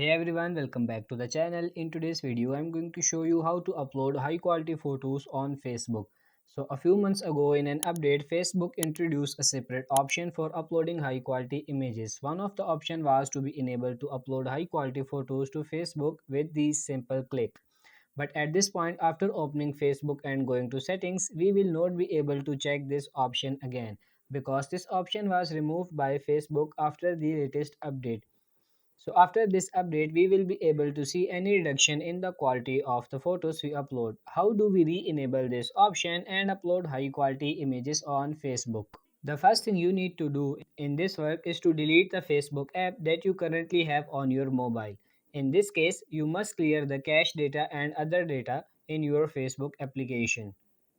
Hey everyone, welcome back to the channel. In today's video, I'm going to show you how to upload high quality photos on Facebook. So a few months ago in an update, Facebook introduced a separate option for uploading high quality images. One of the option was to be enabled to upload high quality photos to Facebook with the simple click. But at this point, after opening Facebook and going to settings, we will not be able to check this option again because this option was removed by Facebook after the latest update. So after this update, we will be able to see any reduction in the quality of the photos we upload. How do we re-enable this option and upload high quality images on Facebook? The first thing you need to do in this work is to delete the Facebook app that you currently have on your mobile. In this case, you must clear the cache data and other data in your Facebook application.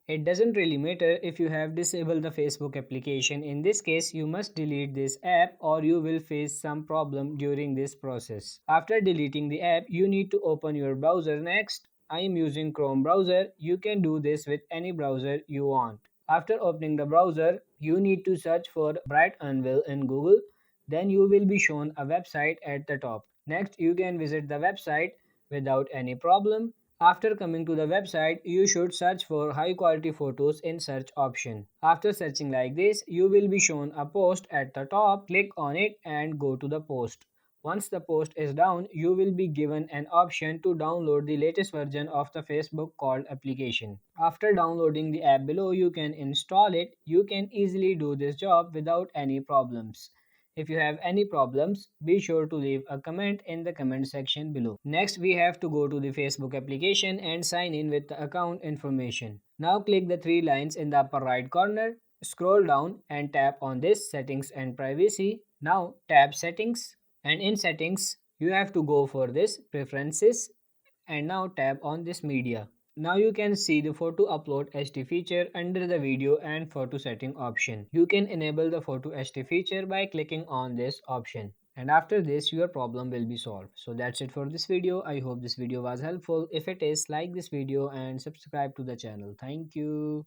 It doesn't really matter if you have disabled the Facebook application. In this case, you must delete this app or you will face some problem during this process. After deleting the app, you need to open your browser next. I am using Chrome browser. You can do this with any browser you want. After opening the browser, you need to search for Bright Anvil in Google. Then you will be shown a website at the top. Next, you can visit the website without any problem. After coming to the website, you should search for high quality photos in search option. After searching like this, you will be shown a post at the top. Click on it and go to the post. Once the post is down, you will be given an option to download the latest version of the Facebook called application. After downloading the app below, you can install it. You can easily do this job without any problems. If you have any problems, be sure to leave a comment in the comment section below. Next, we have to go to the Facebook application and sign in with the account information. Now click the three lines in the upper right corner, scroll down and tap on this settings and privacy. Now tap settings and in settings, you have to go for this preferences and now tap on this media. Now you can see the photo upload HD feature under the video and photo setting option. You can enable the photo HD feature by clicking on this option. And after this your problem will be solved. So that's it for this video. I hope this video was helpful. If it is, like this video and subscribe to the channel. Thank you.